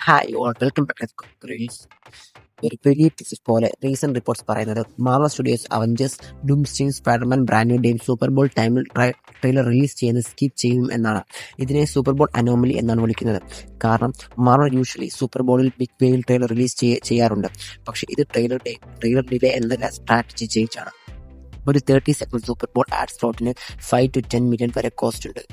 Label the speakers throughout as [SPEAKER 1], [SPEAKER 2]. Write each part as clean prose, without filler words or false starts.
[SPEAKER 1] Hi all welcome back to reels. ഒരു വലിയ teaser പോലെ റീസെന്റ് റിപ്പോർട്ട്സ് പറയുന്നത് Marvel Studios Avengers Doomsday Spider-Man Brand New ഡേയും Super Bowl ടൈമിൽ ട്രെയിലർ റിലീസ് ചെയ്യുന്നത് സ്കിപ്പ് ചെയ്യും എന്നാണ്. ഇതിനെ സൂപ്പർ ബോൾ അനോമലി എന്നാണ് വിളിക്കുന്നത്. കാരണം മാർവൽ യൂഷ്വലി സൂപ്പർ ബോളിൽ ബിഗ് വേയിൽ ട്രെയിലർ റിലീസ് ചെയ്യാറുണ്ട്. പക്ഷേ ഇത് ട്രെയിലർ ഡിലേ എന്നല്ല, സ്ട്രാറ്റജി ചേഞ്ച് ആണ്. ഒരു 30 സെക്കൻഡ് സൂപ്പർ ബോൾ ആഡ് സ്ലോട്ടിന് 5 to 10 മില്യൺ വരെ കോസ്റ്റ് ഉണ്ട്.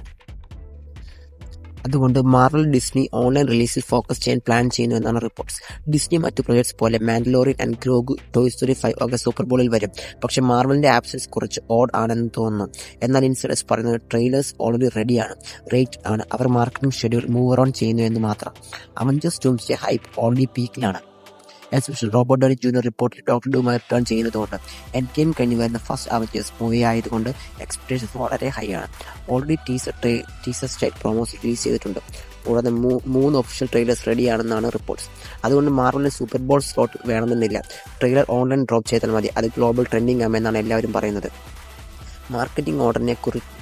[SPEAKER 1] അതുകൊണ്ട് മാർവൽ ഡിസ്നി ഓൺലൈൻ റിലീസിൽ ഫോക്കസ് ചെയ്യാൻ പ്ലാൻ ചെയ്യുന്നു എന്നാണ് റിപ്പോർട്ട്സ്. ഡിസ്നി മറ്റു പ്രൊജക്ട്സ് പോലെ മാൻഡലോറിയൻ ആൻഡ് ഗ്രോഗു, ടോയ് സ്റ്റോറി 5 ഒക്കെ സൂപ്പർ ബോളിൽ വരും. പക്ഷേ മാർവലിന്റെ ആബ്സെൻസ് കുറച്ച് ഓഡ് ആണെന്ന് തോന്നുന്നു. എന്നാൽ ഇൻസൈഡേഴ്സ് പറയുന്നത് ട്രെയിലേഴ്സ് ഓൾറെഡി റെഡിയാണ്, റേറ്റ് ആണ്. അവർ മാർക്കറ്റിംഗ് ഷെഡ്യൂൾ മൂവ് ഓൺ ചെയ്യുന്നു എന്ന് മാത്രം. അവഞ്ചേഴ്സ് ഡൂംസ്ഡേ ഹൈപ്പ് ഓൾറെഡി പീക്കിലാണ്. എസ്പെഷ്യൽ റോബർട്ട് ഡോണി ജൂനിയർ റിപ്പോർട്ടിൽ ഡോക്ടർ ഡൂമായി റിട്ടേൺ ചെയ്യുന്നതുകൊണ്ട് എൻഡ് ഗെയിം കഴിഞ്ഞ് വരുന്ന ഫസ്റ്റ് അവഞ്ചേഴ്സ് മൂവി ആയതുകൊണ്ട് എക്സ്പെക്ടേഷൻസ് വളരെ ഹൈ ആണ്. Already teaser style promos release ചെയ്തിട്ടുണ്ട്. കൂടാതെ 3 ഒഫീഷ്യൽ ട്രെയിലേഴ്സ് റെഡിയാണെന്നാണ് റിപ്പോർട്ട്സ്. അതുകൊണ്ട് മാർവലിന് സൂപ്പർ ബോൾ സ്ലോട്ട് വേണമെന്നില്ല. ട്രെയിലർ ഓൺലൈൻ ഡ്രോപ്പ് ചെയ്താൽ മതി. അത് ഗ്ലോബൽ ട്രെൻഡിങ് ആമെന്നാണ് എല്ലാവരും പറയുന്നത്. മാർക്കറ്റിംഗ് ഓർഡറിനെ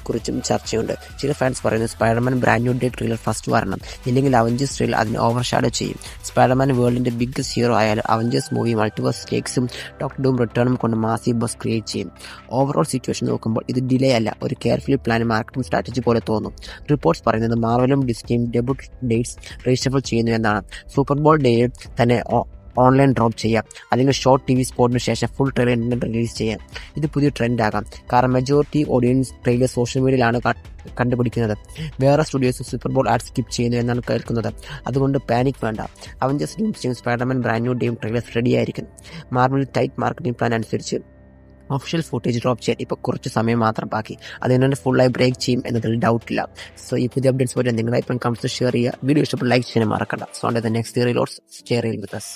[SPEAKER 1] കുറിച്ചും ചർച്ചയുണ്ട്. ചില ഫാൻസ് പറയുന്നു Spider-Man Brand New Day trailer first വരണം, ഇല്ലെങ്കിൽ അവഞ്ചേഴ്സ് ട്രെയിലർ അതിനെ ഓവർഷാഡോ ചെയ്യും. സ്പൈഡർമാൻ വേൾഡിന്റെ ബിഗ്ഗസ്റ്റ് ഹീറോ ആയാലും അവഞ്ചേഴ്സ് മൂവി മൾട്ടിവേഴ്സ് സ്റ്റേക്സും ഡോക്ടർ ഡൂം റിട്ടേണും കൊണ്ട് മാസീവ് ബസ് ക്രിയേറ്റ് ചെയ്യും. ഓവറോൾ സിറ്റുവേഷൻ നോക്കുമ്പോൾ ഇത് ഡിലേ അല്ല, ഒരു കെയർഫുള്ളി പ്ലാൻ മാർക്കറ്റിംഗ് സ്ട്രാറ്റജി പോലെ തോന്നും. റിപ്പോർട്ട്സ് പറയുന്നത് മാർവലും ഡിസ്നിയും ഡെബ്യൂട്ട് ഡേറ്റ്സ് റീഷഫിൾ ചെയ്യുന്നു എന്നാണ്. സൂപ്പർ ബോൾ ഡേയിൽ തന്നെ ഓൺലൈൻ ഡ്രോപ്പ് ചെയ്യാം, അല്ലെങ്കിൽ ഷോർട്ട് TV സ്പോട്ടിന് ശേഷം ഫുൾ ട്രെയിലർ ഇന്റർനെറ്റ് റിലീസ് ചെയ്യാം. ഇത് പുതിയ ട്രെൻഡ് ആകാം. കാരണം മെജോറിറ്റി ഓഡിയൻസ് ട്രെയിലർ സോഷ്യൽ മീഡിയയിലാണ് കണ്ടുപിടിക്കുന്നത്. വേറെ studios Super Bowl ad skip ചെയ്യുന്നു എന്നാണ് കേൾക്കുന്നത്. അതുകൊണ്ട് പാനിക് വേണ്ട. Avengers Doomsday Spider-Man Brand New ഡേയും ട്രെയിലർ റെഡി ആയിരിക്കും. മാർവൽ ടൈറ്റ് മാർക്കറ്റിംഗ് പ്ലാൻ അനുസരിച്ച് ഒഫീഷ്യൽ ഫുട്ടേജ് ഡ്രോപ്പ് ചെയ്യാൻ ഇപ്പോൾ കുറച്ച് സമയം മാത്രം ബാക്കി. അതുകൊണ്ട് ഫുള്ളായി ബ്രേക്ക് ചെയ്യും എന്നതിൽ ഡൗട്ടില്ല. സോ ഈ പുതിയ അപ്ഡേറ്റ്സ് പോലെ നിങ്ങളായി ഇപ്പം കമൻസ് ഷെയർ ചെയ്യുക. വീഡിയോ ഇഷ്ടപ്പെട്ട് ലൈക്ക് ചെയ്യാൻ മറക്കണ്ട. സോ നെക്സ്റ്റ് റീലോട്സ് ഷെയർ വിത്ത് us.